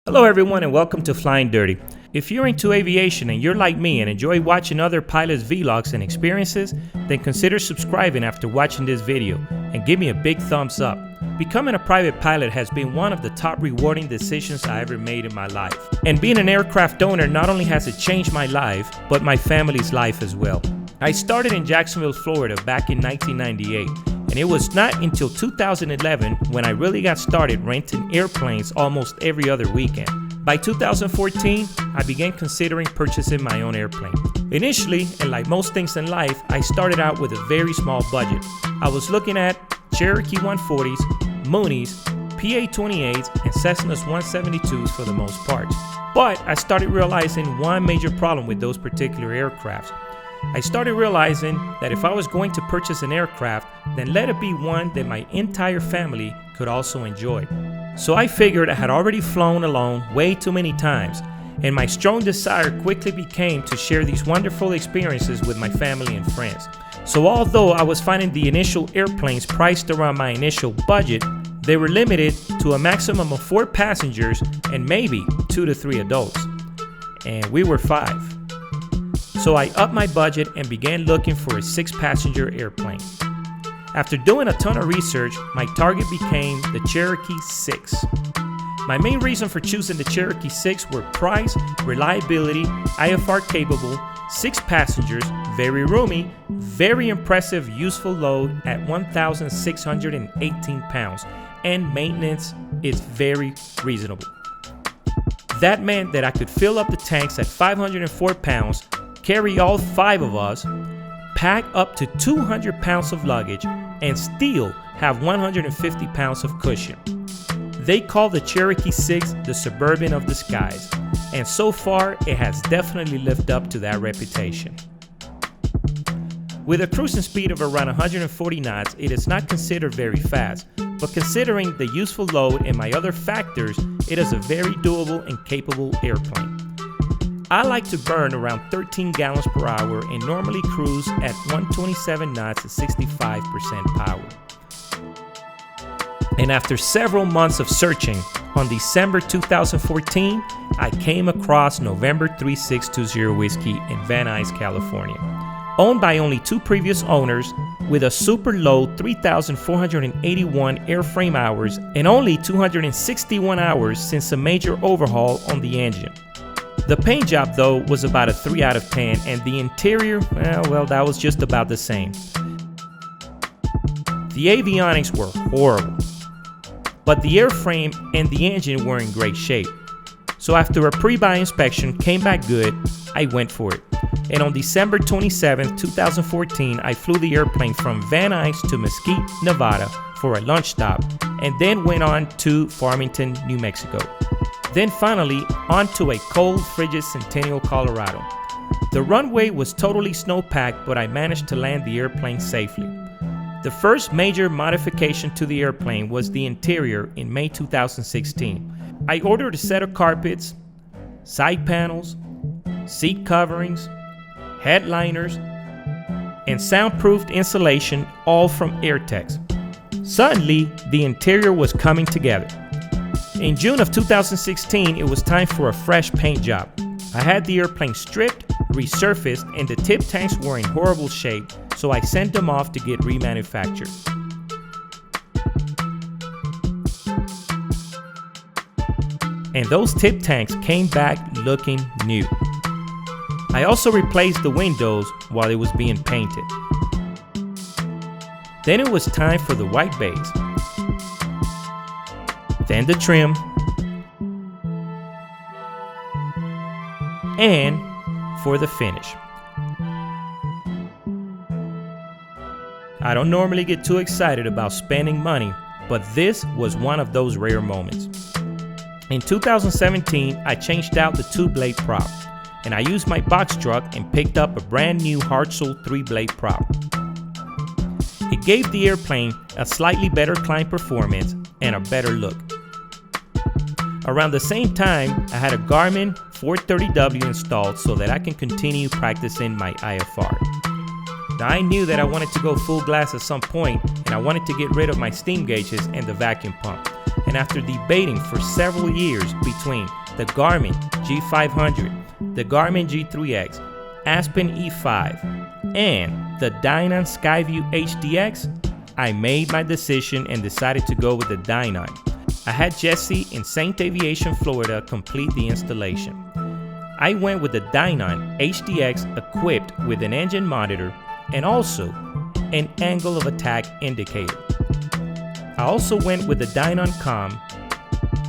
Hello everyone and welcome to Flying Dirty. If you're into aviation and you're like me and enjoy watching other pilots' vlogs and experiences, then consider subscribing after watching this video and give me a big thumbs up. Becoming a private pilot has been one of the top rewarding decisions I ever made in my life. And being an aircraft owner, not only has it changed my life, but my family's life as well. I started in Jacksonville, Florida back in 1998. And it was not until 2011 when I really got started renting airplanes almost every other weekend. By 2014, I began considering purchasing my own airplane. Initially, and like most things in life, I started out with a very small budget. I was looking at Cherokee 140s, Moonies, PA-28s, and Cessnas 172s for the most part. But I started realizing one major problem with those particular aircrafts. I started realizing that if I was going to purchase an aircraft, then let it be one that my entire family could also enjoy. So I figured I had already flown alone way too many times, and my strong desire quickly became to share these wonderful experiences with my family and friends. So although I was finding the initial airplanes priced around my initial budget, they were limited to a maximum of 4 passengers and maybe 2 to 3 adults. And we were 5. So I upped my budget and began looking for a 6-passenger airplane. After doing a ton of research, my target became the Cherokee Six. My main reason for choosing the Cherokee Six were price, reliability, IFR capable, 6 passengers, very roomy, very impressive useful load at 1,618 pounds, and maintenance is very reasonable. That meant that I could fill up the tanks at 504 pounds, carry all 5 of us, pack up to 200 pounds of luggage, and still have 150 pounds of cushion. They call the Cherokee Six the Suburban of the skies, and so far it has definitely lived up to that reputation. With a cruising speed of around 140 knots, it is not considered very fast, but considering the useful load and my other factors, it is a very doable and capable airplane. I like to burn around 13 gallons per hour and normally cruise at 127 knots at 65% power. And after several months of searching, on December 2014, I came across November 3620 Whiskey in Van Nuys, California. Owned by only 2 previous owners, with a super low 3,481 airframe hours and only 261 hours since a major overhaul on the engine. The paint job though was about a 3 out of 10, and the interior, well, that was just about the same. The avionics were horrible, but the airframe and the engine were in great shape. So after a pre-buy inspection came back good, I went for it. And on December 27, 2014, I flew the airplane from Van Nuys to Mesquite, Nevada for a lunch stop, and then went on to Farmington, New Mexico. Then finally, onto a cold, frigid Centennial, Colorado. The runway was totally snow-packed, but I managed to land the airplane safely. The first major modification to the airplane was the interior in May 2016. I ordered a set of carpets, side panels, seat coverings, headliners, and soundproofed insulation, all from Airtex. Suddenly, the interior was coming together. In June of 2016, it was time for a fresh paint job. I had the airplane stripped, resurfaced, and the tip tanks were in horrible shape, so I sent them off to get remanufactured. And those tip tanks came back looking new. I also replaced the windows while it was being painted. Then it was time for the white base. Then the trim, and for the finish. I don't normally get too excited about spending money, but this was one of those rare moments. In 2017, I changed out the 2-blade prop, and I used my box truck and picked up a brand new Hartzell 3-blade prop. It gave the airplane a slightly better climb performance and a better look. Around the same time, I had a Garmin 430W installed so that I can continue practicing my IFR. Now I knew that I wanted to go full glass at some point, and I wanted to get rid of my steam gauges and the vacuum pump. and after debating for several years between the Garmin G500, the Garmin G3X, Aspen E5, and the Dynon Skyview HDX, I made my decision and decided to go with the Dynon. I had Jesse in Saint Aviation, Florida complete the installation. I went with the Dynon HDX equipped with an engine monitor and also an angle of attack indicator. I also went with the Dynon Com,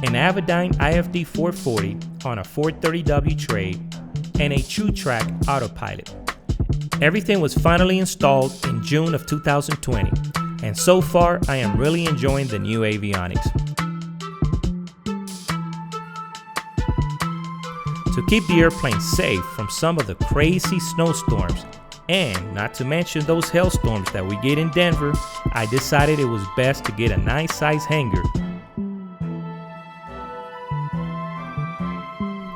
an Avidyne IFD 440 on a 430W trade, and a TrueTrack autopilot. Everything was finally installed in June of 2020, and so far I am really enjoying the new Avionics. To keep the airplane safe from some of the crazy snowstorms, and not to mention those hailstorms that we get in Denver, I decided it was best to get a nice size hangar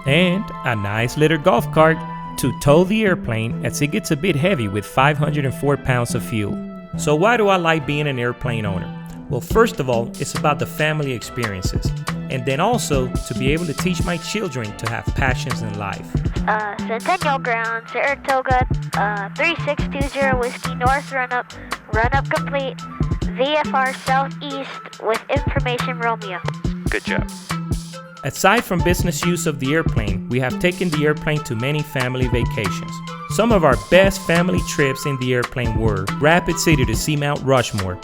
and a nice little golf cart to tow the airplane as it gets a bit heavy with 504 pounds of fuel. So why do I like being an airplane owner? Well, first of all, it's about the family experiences, and then also to be able to teach my children to have passions in life. Centennial Ground, Saratoga, 3620 Whiskey North run up complete, VFR Southeast with information Romeo. Good job. Aside from business use of the airplane, we have taken the airplane to many family vacations. Some of our best family trips in the airplane were Rapid City to see Mount Rushmore.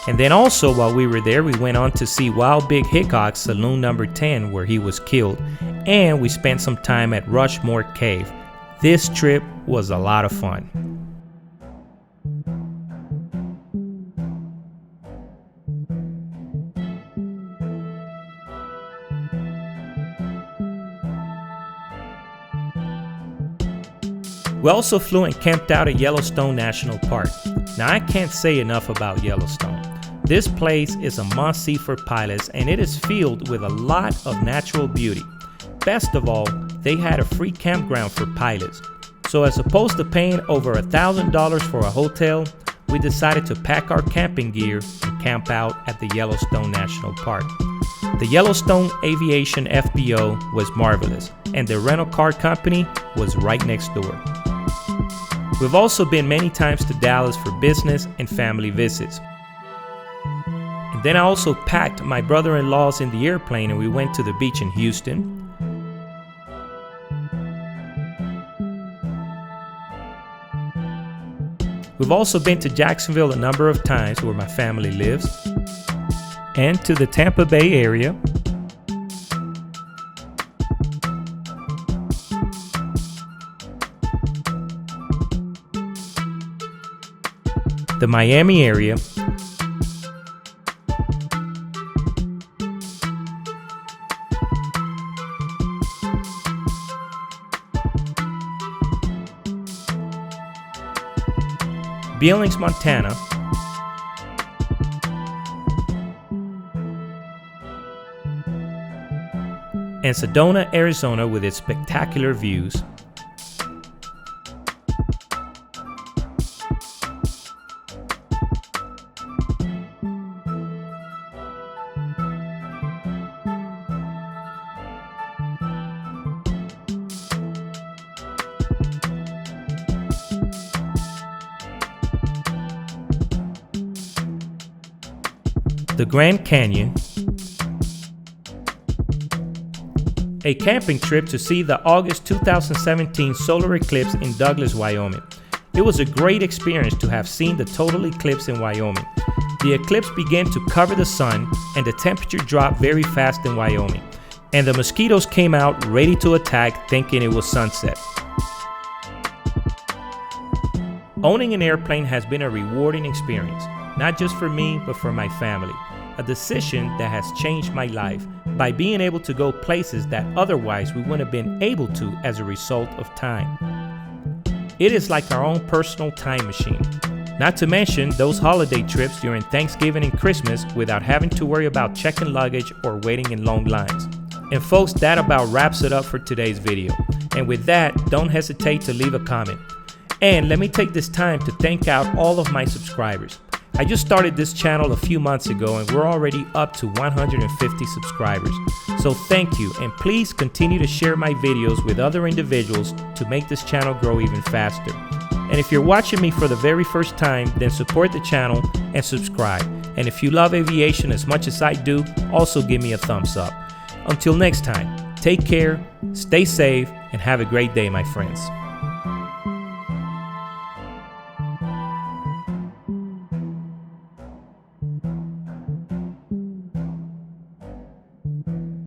And then also while we were there, we went on to see Wild Big Hickok's Saloon Number 10 where he was killed, and we spent some time at Rushmore Cave. This trip was a lot of fun. We also flew and camped out at Yellowstone National Park. Now I can't say enough about Yellowstone. This place is a must-see for pilots, and it is filled with a lot of natural beauty. Best of all, they had a free campground for pilots. So as opposed to paying over $1,000 for a hotel, we decided to pack our camping gear and camp out at the Yellowstone National Park. The Yellowstone Aviation FBO was marvelous, and the rental car company was right next door. We've also been many times to Dallas for business and family visits. And then I also packed my brother-in-laws in the airplane and we went to the beach in Houston. We've also been to Jacksonville a number of times where my family lives, and to the Tampa Bay area. The Miami area, Billings, Montana, and Sedona, Arizona with its spectacular views. The Grand Canyon, a camping trip to see the August 2017 solar eclipse in Douglas, Wyoming. It was a great experience to have seen the total eclipse in Wyoming. The eclipse began to cover the sun and the temperature dropped very fast in Wyoming, and the mosquitoes came out ready to attack thinking it was sunset. Owning an airplane has been a rewarding experience, not just for me, but for my family. A decision that has changed my life by being able to go places that otherwise we wouldn't have been able to as a result of time. It is like our own personal time machine. Not to mention those holiday trips during Thanksgiving and Christmas without having to worry about checking luggage or waiting in long lines. And folks, that about wraps it up for today's video. And with that, don't hesitate to leave a comment. And let me take this time to thank out all of my subscribers. I just started this channel a few months ago and we're already up to 150 subscribers. So thank you, and please continue to share my videos with other individuals to make this channel grow even faster. And if you're watching me for the very first time, then support the channel and subscribe. And if you love aviation as much as I do, also give me a thumbs up. Until next time, take care, stay safe, and have a great day, my friends.